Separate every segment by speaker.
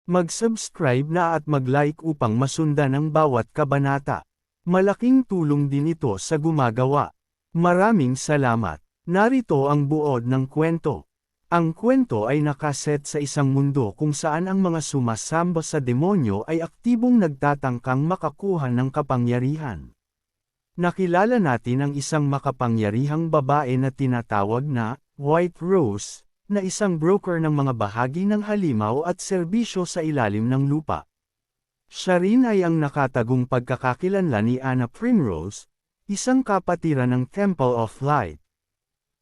Speaker 1: Mag-subscribe na at mag-like upang masundan ang bawat kabanata. Malaking tulong din ito sa gumagawa. Maraming salamat. Narito ang buod ng kwento. Ang kwento ay nakaset sa isang mundo kung saan ang mga sumasamba sa demonyo ay aktibong nagtatangkang makakuha ng kapangyarihan. Nakilala natin ang isang makapangyarihang babae na tinatawag na White Rose, na isang broker ng mga bahagi ng halimaw at serbisyo sa ilalim ng lupa. Siya rin ay ang nakatagong pagkakakilanlan ni Anna Primrose, isang kapatiran ng Temple of Light.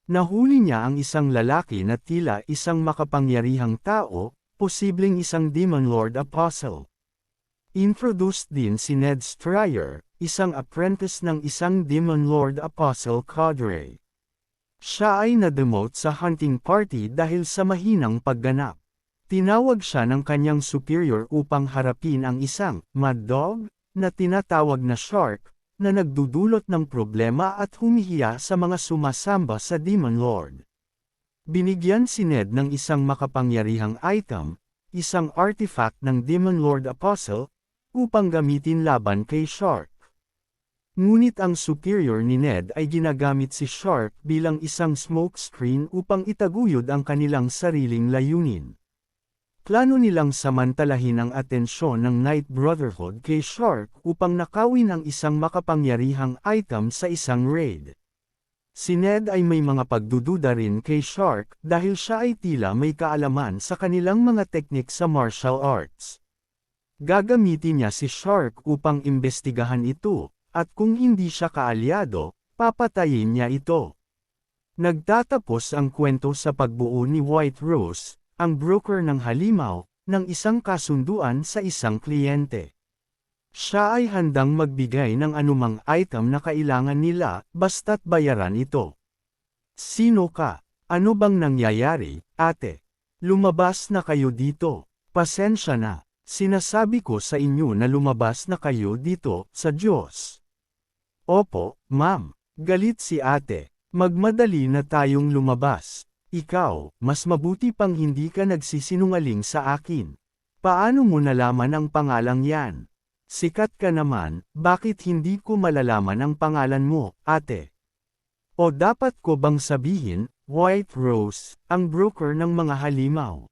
Speaker 1: Nahuli niya ang isang lalaki na tila isang makapangyarihang tao, posibleng isang Demon Lord Apostle. Introduced din si Ned Stryer, isang apprentice ng isang Demon Lord Apostle cadre. Siya ay na-demote sa hunting party dahil sa mahinang pagganap. Tinawag siya ng kanyang superior upang harapin ang isang mad dog na tinatawag na shark na nagdudulot ng problema at humihiya sa mga sumasamba sa Demon Lord. Binigyan si Ned ng isang makapangyarihang item, isang artifact ng Demon Lord Apostle, upang gamitin laban kay Shark. Ngunit ang superior ni Ned ay ginagamit si Shark bilang isang smokescreen upang itaguyod ang kanilang sariling layunin. Plano nilang samantalahin ang atensyon ng Night Brotherhood kay Shark upang nakawin ang isang makapangyarihang item sa isang raid. Si Ned ay may mga pagdududa rin kay Shark dahil siya ay tila may kaalaman sa kanilang mga teknik sa martial arts. Gagamitin niya si Shark upang imbestigahan ito. At kung hindi siya kaalyado, papatayin niya ito. Nagtatapos ang kwento sa pagbuo ni White Rose, ang broker ng halimaw, ng isang kasunduan sa isang kliyente. Siya ay handang magbigay ng anumang item na kailangan nila, basta't bayaran ito. Sino ka? Ano bang nangyayari, ate? Lumabas na kayo dito. Pasensya na. Sinasabi ko sa inyo na lumabas na kayo dito, sa Diyos. Opo, ma'am. Galit si ate. Magmadali na tayong lumabas. Ikaw, mas mabuti pang hindi ka nagsisinungaling sa akin. Paano mo nalaman ang pangalang yan? Sikat ka naman, bakit hindi ko malalaman ang pangalan mo, ate? O dapat ko bang sabihin, White Rose, ang broker ng mga halimaw?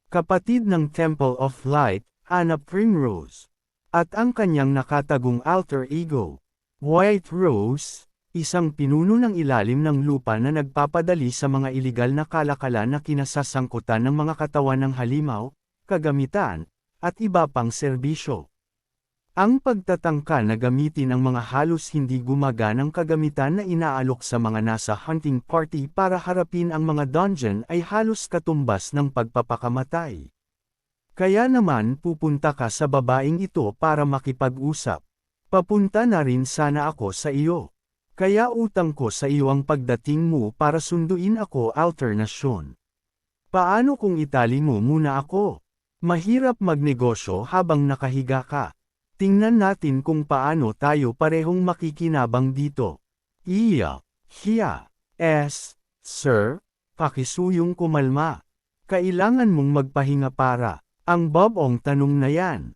Speaker 1: Kapatid ng Temple of Light, Anna Primrose. At ang kanyang nakatagong alter ego. White Rose, isang pinuno ng ilalim ng lupa na nagpapadali sa mga iligal na kalakalan na kinasasangkutan ng mga katawan ng halimaw, kagamitan, at iba pang serbisyo. Ang pagtatangka na gamitin ang mga halos hindi gumaganang kagamitan na inaalok sa mga nasa hunting party para harapin ang mga dungeon ay halos katumbas ng pagpapakamatay. Kaya naman pupunta ka sa babaeng ito para makipag-usap. Papunta na rin sana ako sa iyo. Kaya utang ko sa iyo ang pagdating mo para sunduin ako alternasyon. Paano kung itali mo muna ako? Mahirap magnegosyo habang nakahiga ka. Tingnan natin kung paano tayo parehong makikinabang dito. Iya, hiya, sir, pakisuyong kumalma. Kailangan mong magpahinga para. Ang bobong tanong na yan.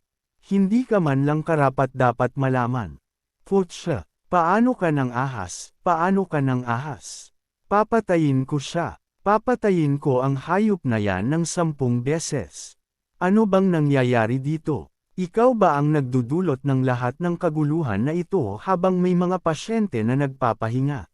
Speaker 1: Hindi ka man lang karapat-dapat malaman. Putsya, paano ka ng ahas? Paano ka ng ahas? Papatayin ko siya. Papatayin ko ang hayop na yan ng 10 beses. Ano bang nangyayari dito? Ikaw ba ang nagdudulot ng lahat ng kaguluhan na ito habang may mga pasyente na nagpapahinga?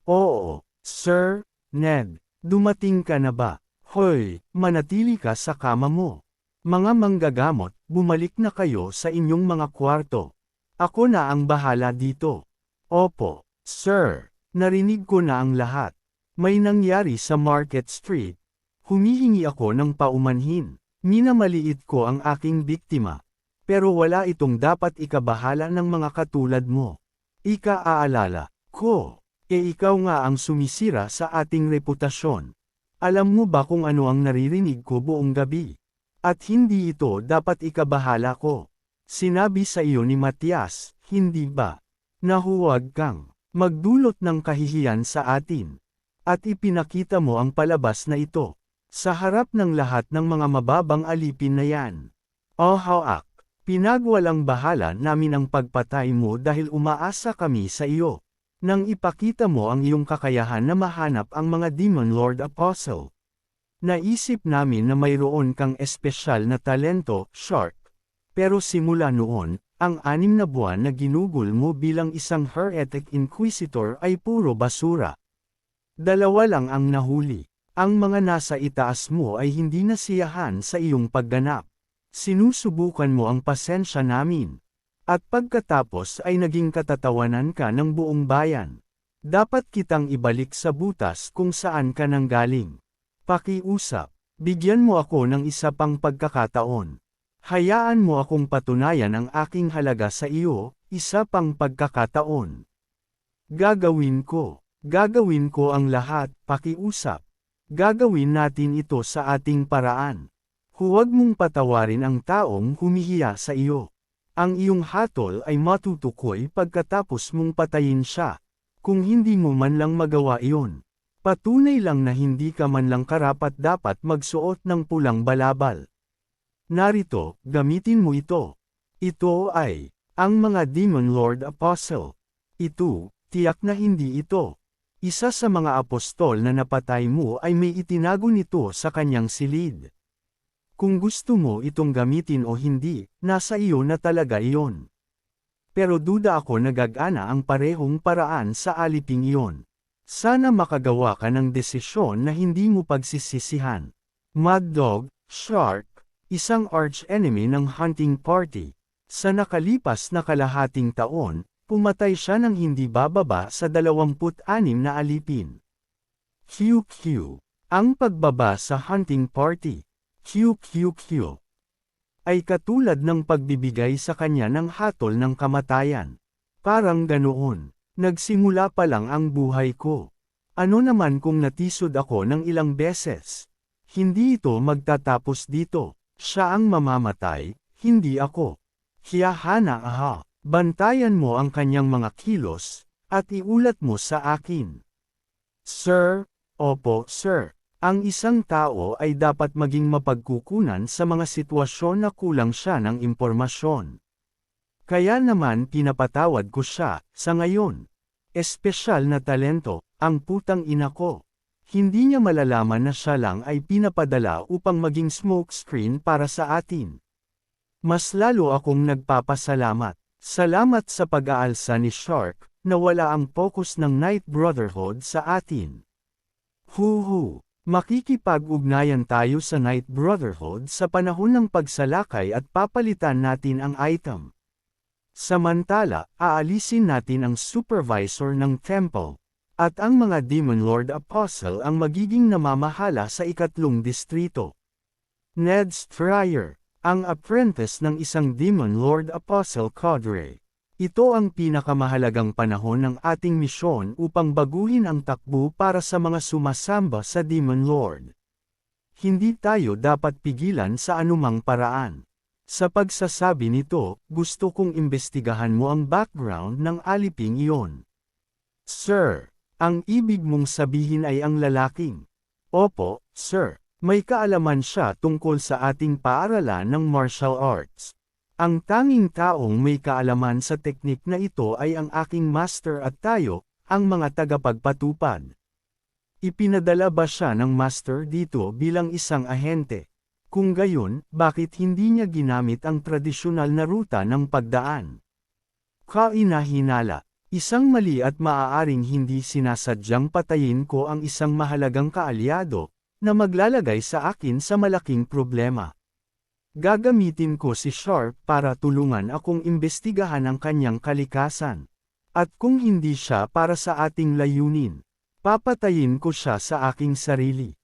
Speaker 1: Oo, Sir Ned, dumating ka na ba? Hoy, manatili ka sa kama mo. Mga manggagamot, bumalik na kayo sa inyong mga kwarto. Ako na ang bahala dito. Opo, sir, narinig ko na ang lahat. May nangyari sa Market Street. Humihingi ako ng paumanhin. Minamaliit ko ang aking biktima. Pero wala itong dapat ikabahala ng mga katulad mo. Ika-aalala ko. Ikaw nga ang sumisira sa ating reputasyon. Alam mo ba kung ano ang naririnig ko buong gabi? At hindi ito dapat ikabahala ko. Sinabi sa iyo ni Matias, hindi ba? Na huwag kang magdulot ng kahihiyan sa atin. At ipinakita mo ang palabas na ito. Sa harap ng lahat ng mga mababang alipin na yan. O Hawk, pinagwalang bahala namin ang pagpatay mo dahil umaasa kami sa iyo. Nang ipakita mo ang iyong kakayahan na mahanap ang mga Demon Lord Apostle. Naisip namin na mayroon kang espesyal na talento, Shark. Pero simula noon, ang 6 na buwan na ginugol mo bilang isang heretic inquisitor ay puro basura. 2 lang ang nahuli. Ang mga nasa itaas mo ay hindi nasiyahan sa iyong pagganap. Sinusubukan mo ang pasensya namin. At pagkatapos ay naging katatawanan ka ng buong bayan. Dapat kitang ibalik sa butas kung saan ka nanggaling. Pakiusap, bigyan mo ako ng isa pang pagkakataon. Hayaan mo akong patunayan ang aking halaga sa iyo, isa pang pagkakataon. Gagawin ko ang lahat, pakiusap. Gagawin natin ito sa ating paraan. Huwag mong patawarin ang taong humihiya sa iyo. Ang iyong hatol ay matutukoy pagkatapos mong patayin siya. Kung hindi mo man lang magawa iyon. Patunay lang na hindi ka man lang karapat-dapat magsuot ng pulang balabal. Narito, gamitin mo ito. Ito ay, ang mga Demon Lord Apostle. Ito, tiyak na hindi ito. Isa sa mga apostol na napatay mo ay may itinago nito sa kanyang silid. Kung gusto mo itong gamitin o hindi, nasa iyo na talaga iyon. Pero duda ako na gagana ang parehong paraan sa aliping iyon. Sana makagawa ka ng desisyon na hindi mo pagsisisihan. Mad Dog, Shark, isang arch-enemy ng hunting party. Sa nakalipas na kalahating taon, pumatay siya ng hindi bababa sa 26 na alipin. QQ. Ang pagbaba sa hunting party. QQQ. Ay katulad ng pagbibigay sa kanya ng hatol ng kamatayan. Parang ganoon. Nagsimula pa lang ang buhay ko. Ano naman kung natisod ako ng ilang beses? Hindi ito magtatapos dito. Siya ang mamamatay, hindi ako. Hiyahana aha. Bantayan mo ang kanyang mga kilos, at iulat mo sa akin. Sir, opo sir. Ang isang tao ay dapat maging mapagkukunan sa mga sitwasyon na kulang siya ng impormasyon. Kaya naman pinapatawad ko siya, sa ngayon. Espesyal na talento, ang putang ina ko. Hindi niya malalaman na siya lang ay pinapadala upang maging smokescreen para sa atin. Mas lalo akong nagpapasalamat. Salamat sa pag-aalsa ni Shark, na wala ang focus ng Night Brotherhood sa atin. Huhu, makikipag-ugnayan tayo sa Night Brotherhood sa panahon ng pagsalakay at papalitan natin ang item. Samantala, aalisin natin ang supervisor ng temple. At ang mga Demon Lord Apostle ang magiging namamahala sa 3 distrito. Ned Stryer, ang apprentice ng isang Demon Lord Apostle cadre. Ito ang pinakamahalagang panahon ng ating misyon upang baguhin ang takbo para sa mga sumasamba sa Demon Lord. Hindi tayo dapat pigilan sa anumang paraan. Sa pagsasabi nito, gusto kong imbestigahan mo ang background ng aliping iyon. Sir, ang ibig mong sabihin ay ang lalaking. Opo, sir. May kaalaman siya tungkol sa ating paaralan ng martial arts. Ang tanging taong may kaalaman sa teknik na ito ay ang aking master at tayo, ang mga tagapagpatupad. Ipinadala ba siya ng master dito bilang isang ahente? Kung gayon, bakit hindi niya ginamit ang tradisyonal na ruta ng pagdaan? Kainahinala. Isang mali at maaaring hindi sinasadyang patayin ko ang isang mahalagang kaalyado, na maglalagay sa akin sa malaking problema. Gagamitin ko si Sharp para tulungan akong imbestigahan ang kanyang kalikasan. At kung hindi siya para sa ating layunin, papatayin ko siya sa aking sarili.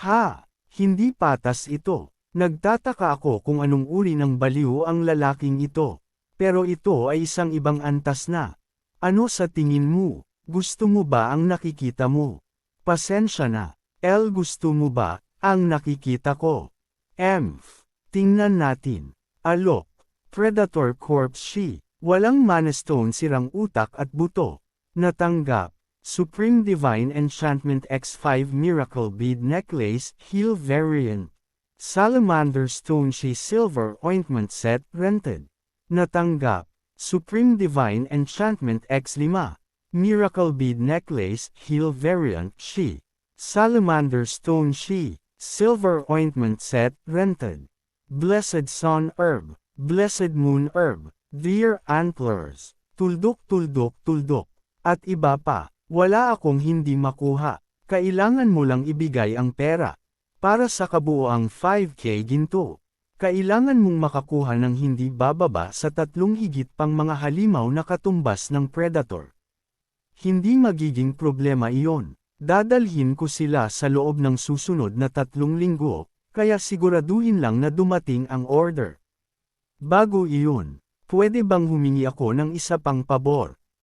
Speaker 1: Ha! Hindi patas ito. Nagtataka ako kung anong uri ng baliw ang lalaking ito. Pero ito ay isang ibang antas na. Ano sa tingin mo? Gusto mo ba ang nakikita mo? Pasensya na. L, gusto mo ba ang nakikita ko? Tingnan natin. Alok. Predator Corpse she. Walang mana stone sirang utak at buto. Natanggap. Supreme Divine Enchantment X5 Miracle Bead Necklace, Heel Variant. Salamander Stone Shea Silver Ointment Set, rented. Natanggap. Supreme Divine Enchantment X5. Miracle Bead Necklace, Heel Variant, Shea. Salamander Stone Shea, Silver Ointment Set, rented. Blessed Sun Herb, Blessed Moon Herb, Deer Antlers, Tuldok Tuldok Tuldok, at iba pa. Wala akong hindi makuha. Kailangan mo lang ibigay ang pera. Para sa kabuoang 5K ginto. Kailangan mong makakuha ng hindi bababa sa 3 higit pang mga halimaw na katumbas ng predator. Hindi magiging problema iyon. Dadalhin ko sila sa loob ng susunod na 3 linggo, kaya siguraduhin lang na dumating ang order. Bago iyon, pwede bang humingi ako ng isa pang pabor?